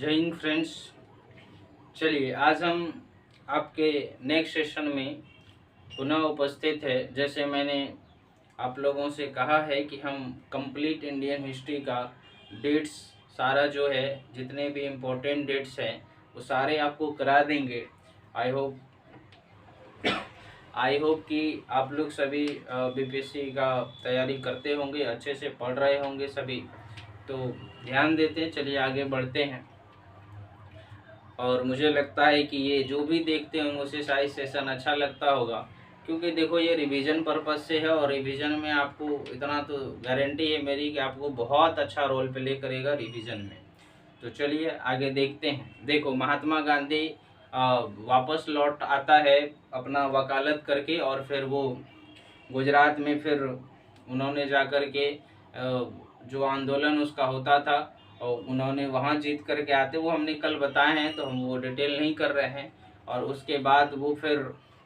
जय हिंद फ्रेंड्स। चलिए आज हम आपके नेक्स्ट सेशन में पुनः उपस्थित है। जैसे मैंने आप लोगों से कहा है कि हम कंप्लीट इंडियन हिस्ट्री का डेट्स सारा जो है, जितने भी इम्पोर्टेंट डेट्स हैं वो सारे आपको करा देंगे। आई होप कि आप लोग सभी बीपीएससी का तैयारी करते होंगे, अच्छे से पढ़ रहे होंगे सभी। तो ध्यान देते हैं, चलिए आगे बढ़ते हैं। और मुझे लगता है कि ये जो भी देखते होंगे उसे शायद सेशन अच्छा लगता होगा, क्योंकि देखो ये रिवीजन पर्पज से है और रिवीजन में आपको इतना तो गारंटी है मेरी कि आपको बहुत अच्छा रोल प्ले करेगा रिवीजन में। तो चलिए आगे देखते हैं। देखो महात्मा गांधी वापस लौट आता है अपना वकालत करके, और फिर वो गुजरात में फिर उन्होंने जाकर के जो आंदोलन उसका होता था और उन्होंने वहाँ जीत करके आते, वो हमने कल बताए हैं तो हम वो डिटेल नहीं कर रहे हैं। और उसके बाद वो फिर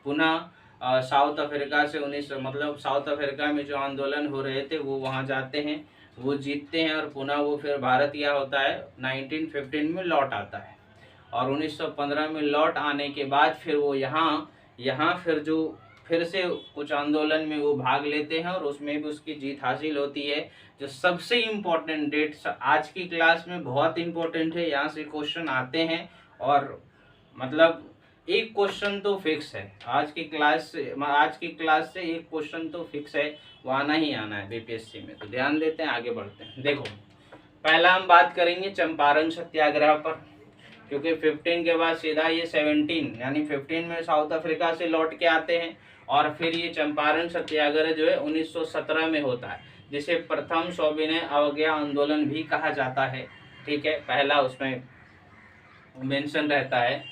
पुनः साउथ अफ्रीका से साउथ अफ्रीका में जो आंदोलन हो रहे थे वो वहाँ जाते हैं, वो जीतते हैं और पुनः वो फिर भारत यह होता है 1915 में लौट आता है। और 1915 में लौट आने के बाद फिर वो यहाँ फिर से कुछ आंदोलन में वो भाग लेते हैं और उसमें भी उसकी जीत हासिल होती है। जो सबसे इम्पोर्टेंट डेट्स आज की क्लास में बहुत इम्पोर्टेंट है, यहाँ से क्वेश्चन आते हैं और मतलब एक क्वेश्चन तो फिक्स है आज की क्लास से एक क्वेश्चन तो फिक्स है, वो आना ही आना है बीपीएससी में। तो ध्यान देते हैं, आगे बढ़ते हैं। देखो पहला हम बात करेंगे चंपारण सत्याग्रह पर, क्योंकि 15 के बाद सीधा ये 17 यानी 15 में साउथ अफ्रीका से लौट के आते हैं और फिर ये चंपारण सत्याग्रह जो है 1917 में होता है, जिसे प्रथम सविनय अवज्ञा आंदोलन भी कहा जाता है। ठीक है, पहला उसमें मेंशन रहता है।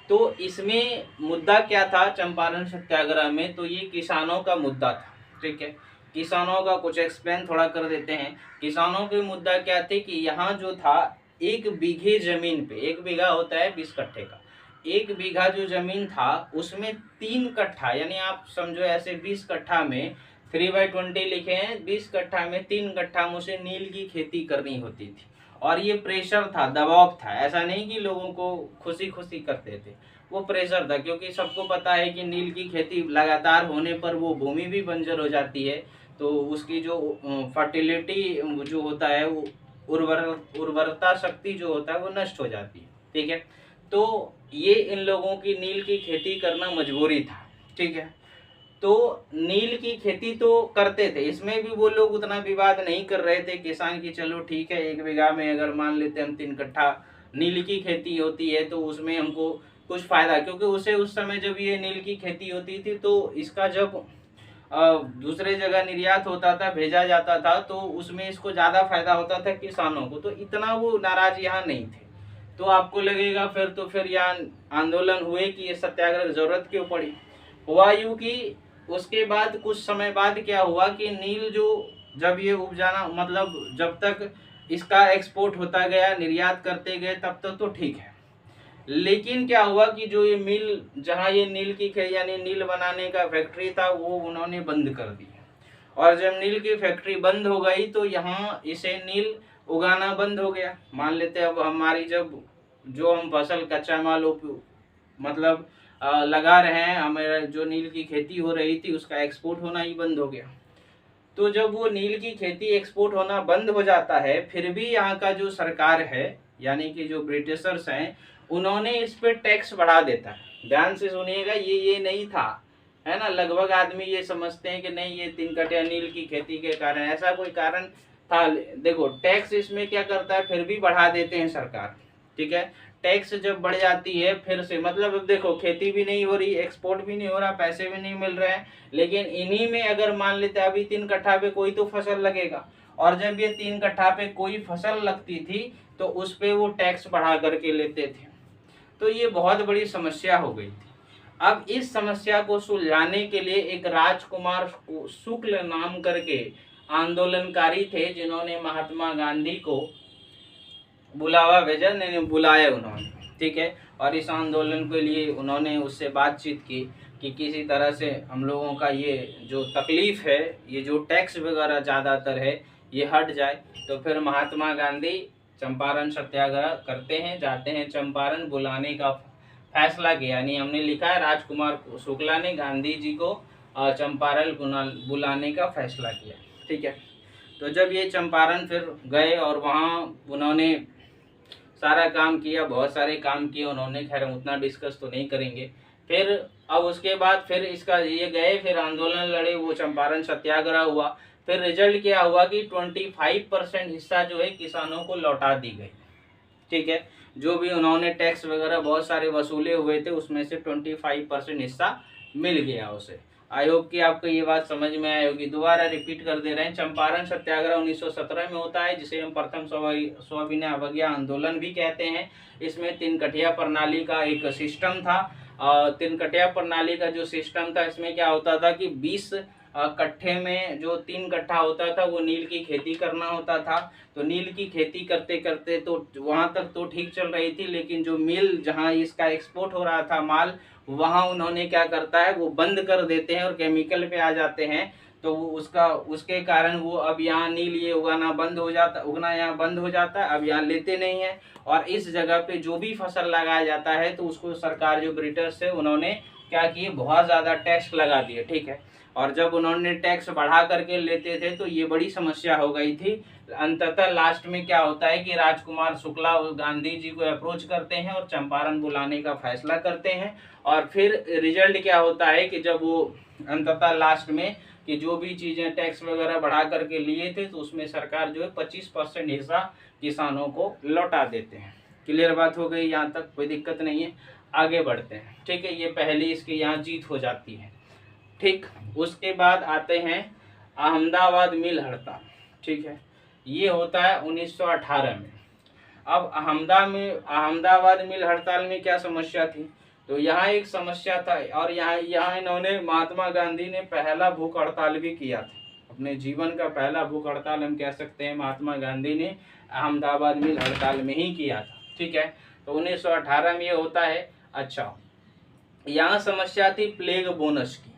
तो इसमें मुद्दा क्या था चंपारण सत्याग्रह में, तो ये किसानों का मुद्दा था। ठीक है, किसानों का कुछ एक्सप्लेन थोड़ा कर देते हैं। किसानों के मुद्दा क्या थे कि यहाँ जो था एक बीघे जमीन पे, एक बीघा होता है 20 कट्ठे का, एक बीघा जो जमीन था उसमें 3 कट्ठा, यानी आप समझो ऐसे 20 कट्ठा में 3/20 लिखे हैं, 20 कट्ठा में 3 कट्ठा मुझे नील की खेती करनी होती थी। और ये प्रेशर था, दबाव था, ऐसा नहीं कि लोगों को खुशी खुशी करते थे, वो प्रेशर था, क्योंकि सबको पता है कि नील की खेती लगातार होने पर वो भूमि भी बंजर हो जाती है, तो उसकी जो फर्टिलिटी जो होता है वो उर्वरता शक्ति जो होता है वो नष्ट हो जाती है। ठीक है, तो ये इन लोगों की नील की खेती करना मजबूरी था। ठीक है, तो नील की खेती तो करते थे, इसमें भी वो लोग उतना विवाद नहीं कर रहे थे किसान की, चलो ठीक है एक बीघा में अगर मान लेते हम 3 कट्ठा नील की खेती होती है तो उसमें हमको कुछ फायदा, क्योंकि उस समय जब ये नील की खेती होती थी तो इसका जब दूसरे जगह निर्यात होता था, भेजा जाता था, तो उसमें इसको ज्यादा फायदा होता था किसानों को, तो इतना वो नाराज यहाँ नहीं थे। तो आपको लगेगा फिर यहाँ आंदोलन हुए कि ये सत्याग्रह की जरूरत क्यों पड़ी। हुआ यूं कि उसके बाद कुछ समय बाद क्या हुआ कि नील जो जब ये उपजाना जब तक इसका एक्सपोर्ट होता गया, निर्यात करते गए, तब तक तो ठीक है। लेकिन क्या हुआ कि जो ये मिल जहाँ ये नील की यानी नील बनाने का फैक्ट्री था वो उन्होंने बंद कर दी। और जब नील की फैक्ट्री बंद हो गई तो यहाँ इसे नील उगाना बंद हो गया। मान लेते अब हमारी जो हम फसल कच्चा माल लगा रहे हैं, हमारा जो नील की खेती हो रही थी उसका एक्सपोर्ट होना ही बंद हो गया। तो जब वो नील की खेती एक्सपोर्ट होना बंद हो जाता है, फिर भी यहाँ का जो सरकार है यानी कि जो ब्रिटिशर्स हैं उन्होंने इस पे टैक्स बढ़ा देता है। ध्यान से सुनिएगा, ये नहीं था, है ना। लगभग आदमी ये समझते हैं कि नहीं ये 3 कट्ठा नील की खेती के कारण, ऐसा कोई कारण था। देखो टैक्स इसमें क्या करता है, फिर भी बढ़ा देते हैं सरकार। ठीक है, टैक्स जब बढ़ जाती है फिर से अब देखो खेती भी नहीं हो रही, एक्सपोर्ट भी नहीं हो रहा, पैसे भी नहीं मिल रहे हैं, लेकिन इन्हीं में अगर मान लेते अभी 3 कट्ठा पे कोई तो फसल लगेगा, और जब ये 3 कट्ठा पे कोई फसल लगती थी तो उस पे वो टैक्स बढ़ा करके लेते थे। तो ये बहुत बड़ी समस्या हो गई थी। अब इस समस्या को सुलझाने के लिए एक राजकुमार शुक्ल नाम करके आंदोलनकारी थे, जिन्होंने महात्मा गांधी को बुलावा भेजा, नहीं बुलाया उन्होंने। ठीक है, और इस आंदोलन के लिए उन्होंने उससे बातचीत की कि किसी तरह से हम लोगों का ये जो तकलीफ है, ये जो टैक्स वगैरह ज़्यादातर है, ये हट जाए। तो फिर महात्मा गांधी चंपारण सत्याग्रह करते हैं, जाते हैं चंपारण, बुलाने का फैसला किया। यानी हमने लिखा है राजकुमार शुक्ला ने गांधी जी को चंपारण बुलाने का फैसला किया। ठीक है, तो जब ये चंपारण फिर गए और वहाँ उन्होंने सारा काम किया, बहुत सारे काम किए उन्होंने, खैर उतना डिस्कस तो नहीं करेंगे। फिर अब उसके बाद फिर इसका ये गए, फिर आंदोलन लड़े, वो चंपारण सत्याग्रह हुआ। फिर रिजल्ट क्या हुआ कि 25% हिस्सा जो है किसानों को लौटा दी गई। ठीक है, जो भी उन्होंने टैक्स वगैरह बहुत सारे वसूले हुए थे उसमें से 25% हिस्सा मिल गया उसे। आई होप कि आपको ये बात समझ में आई होगी। दोबारा रिपीट कर दे रहे हैं, चंपारण सत्याग्रह 1917 में होता है, जिसे हम प्रथम सविनय अवज्ञा आंदोलन भी कहते हैं। इसमें तीन कठिया प्रणाली का एक सिस्टम था। तीन कठिया प्रणाली का जो सिस्टम था, इसमें क्या होता था कि 20 कट्ठे में जो 3 कट्ठा होता था वो नील की खेती करना होता था। तो नील की खेती करते करते तो वहाँ तक तो ठीक चल रही थी, लेकिन जो मिल जहाँ इसका एक्सपोर्ट हो रहा था माल, वहाँ उन्होंने क्या करता है वो बंद कर देते हैं और केमिकल पे आ जाते हैं। तो वो उसके कारण वो अब यहाँ नील ये उगना यहाँ बंद हो जाता है, अब यहाँ लेते नहीं है। और इस जगह पे जो भी फसल लगाया जाता है तो उसको सरकार जो ब्रिटिश है उन्होंने क्या किए, बहुत ज़्यादा टैक्स लगा दिए। ठीक है, और जब उन्होंने टैक्स बढ़ा करके लेते थे तो ये बड़ी समस्या हो गई थी। अंततः लास्ट में क्या होता है कि राजकुमार शुक्ला गांधी जी को अप्रोच करते हैं और चंपारण बुलाने का फैसला करते हैं। और फिर रिजल्ट क्या होता है कि जब वो अंततः लास्ट में कि जो भी चीज़ें टैक्स वगैरह बढ़ा करके लिए थे तो उसमें सरकार जो है 25% हिस्सा किसानों को लौटा देते हैं। क्लियर बात हो गई, यहाँ तक कोई दिक्कत नहीं है, आगे बढ़ते हैं। ठीक है, ये पहली इसकी यहाँ जीत हो जाती है। ठीक, उसके बाद आते हैं अहमदाबाद मिल हड़ताल। ठीक है, ये होता है 1918 में। अब अहमदाबाद मिल हड़ताल में क्या समस्या थी, तो यहाँ एक समस्या था, और यहाँ इन्होंने महात्मा गांधी ने पहला भूख हड़ताल भी किया था। अपने जीवन का पहला भूख हड़ताल हम कह सकते हैं महात्मा गांधी ने अहमदाबाद मिल हड़ताल में ही किया था। ठीक है, तो 1918 में ये होता है। अच्छा, यहाँ समस्या थी प्लेग बोनस की।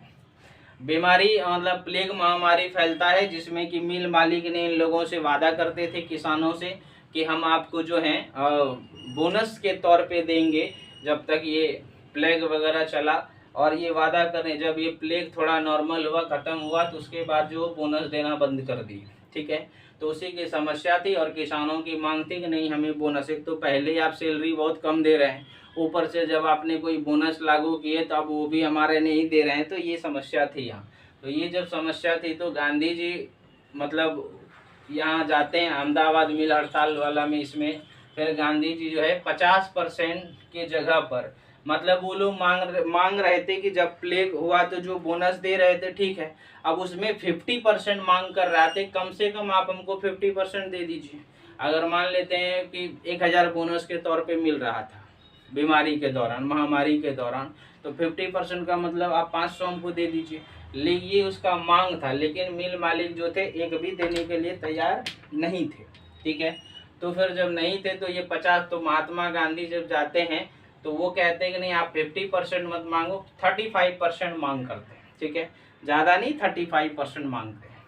बीमारी मतलब प्लेग महामारी फैलता है, जिसमें कि मिल मालिक ने इन लोगों से वादा करते थे किसानों से कि हम आपको जो है बोनस के तौर पे देंगे जब तक ये प्लेग वगैरह चला। और ये वादा करें, जब ये प्लेग थोड़ा नॉर्मल हुआ, ख़त्म हुआ, तो उसके बाद जो बोनस देना बंद कर दिए। ठीक है, तो उसी की समस्या थी और किसानों की मांग थी कि नहीं हमें बोनस, एक तो पहले ही आप सैलरी बहुत कम दे रहे हैं, ऊपर से जब आपने कोई बोनस लागू किए तो अब वो भी हमारे नहीं दे रहे हैं, तो ये समस्या थी यहाँ। तो ये जब समस्या थी तो गांधी जी मतलब यहाँ जाते हैं अहमदाबाद मिल हड़ताल वाला में। इसमें फिर गांधी जी जो है 50% के जगह पर, मतलब वो लोग मांग रहे थे कि जब प्लेग हुआ तो जो बोनस दे रहे थे, ठीक है, अब उसमें 50% मांग कर रहे थे, कम से कम आप हमको 50% दे दीजिए। अगर मान लेते हैं कि 1000 बोनस के तौर पे मिल रहा था बीमारी के दौरान, महामारी के दौरान, तो 50% का मतलब आप 500 हमको दे दीजिए। ये उसका मांग था, लेकिन मिल मालिक जो थे एक भी देने के लिए तैयार नहीं थे। ठीक है, तो फिर जब नहीं थे तो ये 50, तो महात्मा गांधी जब जाते हैं तो वो कहते हैं कि नहीं आप 50% मत मांगो, 35% मांग करते हैं। ठीक है, ज़्यादा नहीं, 35% मांगते हैं।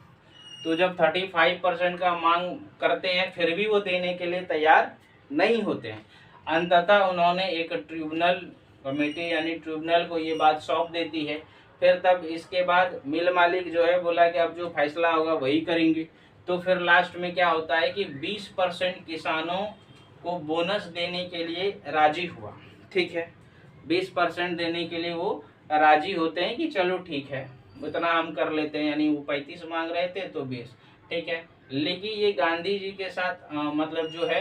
तो जब 35% का मांग करते हैं फिर भी वो देने के लिए तैयार नहीं होते हैं। अंततः उन्होंने एक ट्रिब्यूनल कमेटी यानी ट्रिब्यूनल को ये बात सौंप देती है। फिर तब इसके बाद मिल मालिक जो है बोला कि अब जो फैसला होगा वही करेंगे। तो फिर लास्ट में क्या होता है कि 20% किसानों को बोनस देने के लिए राजी हुआ। ठीक है, 20% देने के लिए वो राजी होते हैं कि चलो ठीक है उतना हम कर लेते हैं, यानी वो 35 मांग रहे थे तो 20। ठीक है, लेकिन ये गांधी जी के साथ मतलब जो है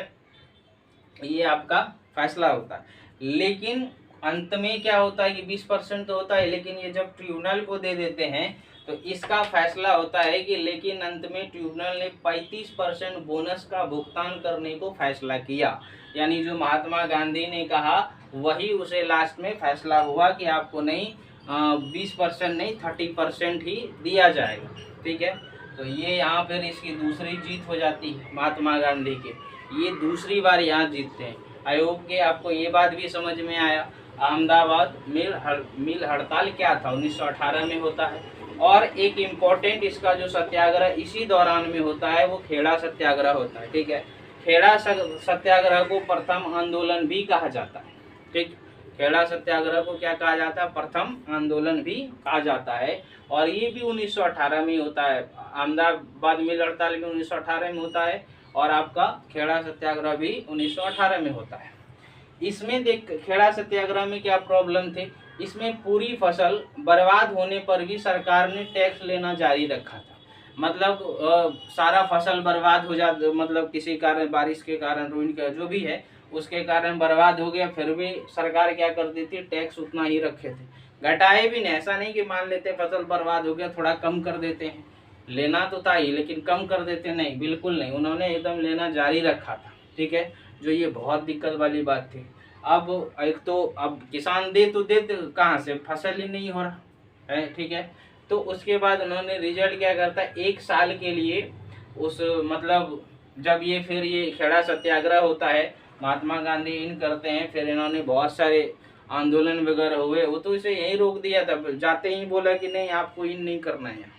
ये आपका फैसला होता है। लेकिन अंत में क्या होता है कि 20% तो होता है, लेकिन ये जब ट्रिब्यूनल को दे देते हैं तो इसका फैसला होता है कि लेकिन अंत में ट्रिब्यूनल ने 35% बोनस का भुगतान करने को फैसला किया। यानी जो महात्मा गांधी ने कहा वही उसे लास्ट में फैसला हुआ कि आपको नहीं 20% नहीं 30% ही दिया जाएगा। ठीक है, तो ये यहाँ फिर इसकी दूसरी जीत हो जाती है महात्मा गांधी के, ये दूसरी बार यहाँ जीतते हैं। आई होप कि आपको ये बात भी समझ में आया। अहमदाबाद मिल हड़ताल क्या था, 1918 में होता है। और एक इम्पॉर्टेंट इसका जो सत्याग्रह इसी दौरान में होता है वो खेड़ा सत्याग्रह होता है। ठीक है, खेड़ा सत्याग्रह को प्रथम आंदोलन भी कहा जाता है। ठीक, खेड़ा सत्याग्रह को क्या कहा जाता है? प्रथम आंदोलन भी कहा जाता है। और ये भी 1918 में होता है। अहमदाबाद मिल हड़ताल भी 1918 में होता है और आपका खेड़ा सत्याग्रह भी 1918 में होता है। इसमें देख, खेड़ा सत्याग्रह में क्या प्रॉब्लम थे? इसमें पूरी फसल बर्बाद होने पर भी सरकार ने टैक्स लेना जारी रखा था। मतलब सारा फसल बर्बाद हो जाता, मतलब किसी कारण, बारिश के कारण, रुइन का जो भी है उसके कारण बर्बाद हो गया, फिर भी सरकार क्या करती थी? टैक्स उतना ही रखे थे, घटाए भी नहीं। ऐसा नहीं कि मान लेते फसल बर्बाद हो गया थोड़ा कम कर देते हैं, लेना तो था ही लेकिन कम कर देते, नहीं, बिल्कुल नहीं, उन्होंने एकदम लेना जारी रखा था। ठीक है, जो ये बहुत दिक्कत वाली बात थी। अब एक तो अब किसान दे तो कहाँ से? फसल ही नहीं हो रहा है। ठीक है, तो उसके बाद उन्होंने रिजल्ट क्या करता है? 1 साल के लिए उस, मतलब जब ये फिर ये खेड़ा सत्याग्रह होता है, महात्मा गांधी इन करते हैं, फिर इन्होंने बहुत सारे आंदोलन वगैरह हुए, वो तो इसे यहीं रोक दिया था, जाते ही बोला कि नहीं आपको इन नहीं करना है।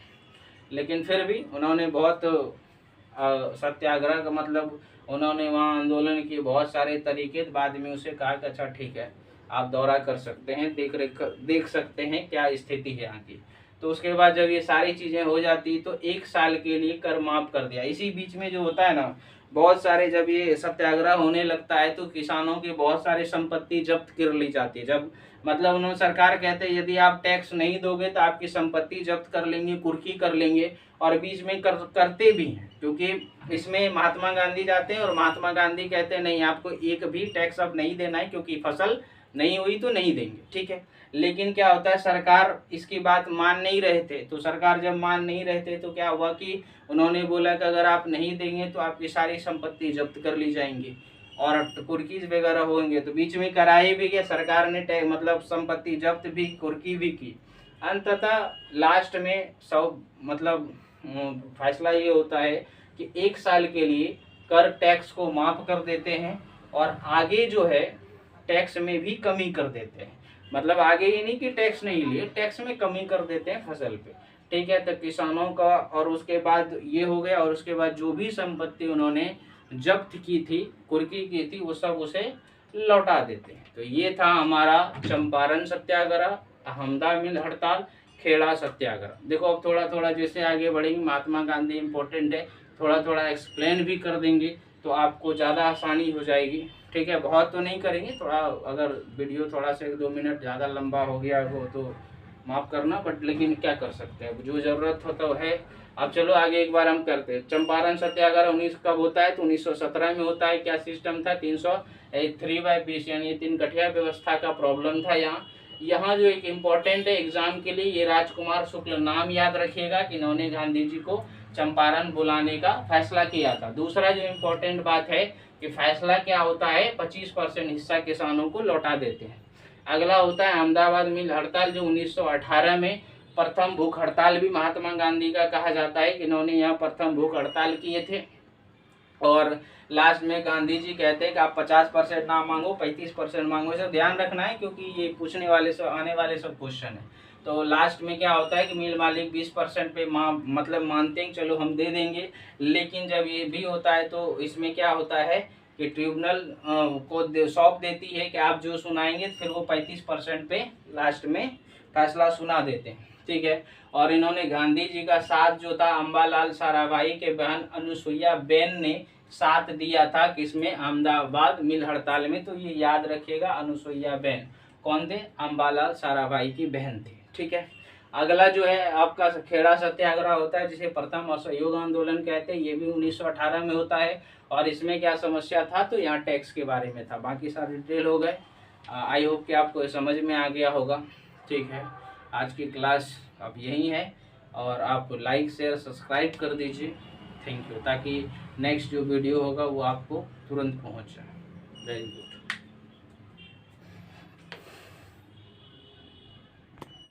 लेकिन फिर भी उन्होंने बहुत सत्याग्रह का मतलब उन्होंने वहाँ आंदोलन किए, बहुत सारे तरीके, बाद में उसे कहा कि अच्छा ठीक है आप दौरा कर सकते हैं, देख सकते हैं क्या स्थिति है यहाँ की। तो उसके बाद जब ये सारी चीज़ें हो जाती तो 1 साल के लिए कर माफ कर दिया। इसी बीच में जो होता है ना, बहुत सारे जब ये सत्याग्रह होने लगता है तो किसानों की बहुत सारी संपत्ति जब्त कर ली जाती है। जब मतलब उन्होंने, सरकार कहते हैं यदि आप टैक्स नहीं दोगे तो आपकी संपत्ति जब्त कर लेंगे, कुर्की कर लेंगे, और बीच में करते भी हैं, क्योंकि इसमें महात्मा गांधी जाते हैं और महात्मा गांधी कहते हैं नहीं आपको एक भी टैक्स अब नहीं देना है, क्योंकि फसल नहीं हुई तो नहीं देंगे। ठीक है, लेकिन क्या होता है, सरकार इसकी बात मान नहीं रहे थे। तो सरकार जब मान नहीं रहे थे तो क्या हुआ कि उन्होंने बोला कि अगर आप नहीं देंगे तो आपकी सारी संपत्ति जब्त कर ली जाएंगी और कुर्कीज वगैरह होंगे। तो बीच में कराई भी गया, सरकार ने मतलब संपत्ति जब्त भी, कुर्की भी की। अंततः लास्ट में सब मतलब फैसला ये होता है कि 1 साल के लिए कर टैक्स को माफ कर देते हैं और आगे जो है टैक्स में भी कमी कर देते हैं। मतलब आगे ये नहीं कि टैक्स नहीं लिए, टैक्स में कमी कर देते हैं फसल पे। ठीक है, तो किसानों का, और उसके बाद ये हो गया, और उसके बाद जो भी संपत्ति उन्होंने जब्त की थी, कुर्की की थी, वो सब उसे लौटा देते हैं। तो ये था हमारा चंपारण सत्याग्रह, अहमदा मिल हड़ताल, खेड़ा सत्याग्रह। देखो अब थोड़ा थोड़ा जैसे आगे बढ़ेंगे, महात्मा गांधी इम्पोर्टेंट है, थोड़ा थोड़ा एक्सप्लेन भी कर देंगे तो आपको ज़्यादा आसानी हो जाएगी। ठीक है, बहुत तो नहीं करेंगे, थोड़ा अगर वीडियो थोड़ा से 1-2 मिनट ज़्यादा लंबा हो गया हो तो माफ़ करना, बट लेकिन क्या कर सकते हैं, जो ज़रूरत हो तो है। अब चलो आगे एक बार हम करते हैं। चंपारण सत्याग्रह 19 कब होता है? तो 1917 में होता है। क्या सिस्टम था? 3/20 यानी 3 गठिया व्यवस्था का प्रॉब्लम था यहाँ जो एक इम्पोर्टेंट है एग्जाम के लिए, ये राजकुमार शुक्ल, नाम याद रखिएगा कि इन्होंने गांधी जी को चंपारण बुलाने का फैसला किया था। दूसरा जो इम्पोर्टेंट बात है कि फैसला क्या होता है, 25% हिस्सा किसानों को लौटा देते हैं। अगला होता है अहमदाबाद मिल हड़ताल, जो 1918 में प्रथम भूख हड़ताल भी महात्मा गांधी का कहा जाता है कि इन्होंने यहाँ प्रथम भूख हड़ताल किए थे। और लास्ट में गांधी जी कहते हैं कि आप 50% ना मांगो, 35% मांगो। इसे ध्यान रखना है क्योंकि ये पूछने वाले सब, आने वाले सब क्वेश्चन है। तो लास्ट में क्या होता है कि मिल मालिक 20% पे मतलब मानते हैं चलो हम दे देंगे, लेकिन जब ये भी होता है तो इसमें क्या होता है कि ट्रिब्यूनल को सौंप देती है कि आप जो सुनाएंगे, फिर वो 35% पे लास्ट में फैसला सुना देते हैं। ठीक है, और इन्होंने गांधी जी का साथ जो था अम्बालाल साराभाई के बहन अनुसुईया बेन ने साथ दिया था, किसमें? अहमदाबाद मिल हड़ताल में। तो ये याद रखिएगा, अनुसुईया बेन कौन थे? अम्बालाल साराभाई की बहन थी। ठीक है, अगला जो है आपका खेड़ा सत्याग्रह होता है, जिसे प्रथम असहयोग आंदोलन कहते हैं। ये भी 1918 में होता है। और इसमें क्या समस्या था? तो यहाँ टैक्स के बारे में था। बाकी सारे डिटेल हो गए। आई होप कि आपको समझ में आ गया होगा। ठीक है, आज की क्लास अब यही है, और आप लाइक शेयर सब्सक्राइब कर दीजिए। थैंक यू, ताकि नेक्स्ट जो वीडियो होगा वो आपको तुरंत पहुंच जाए। Very good.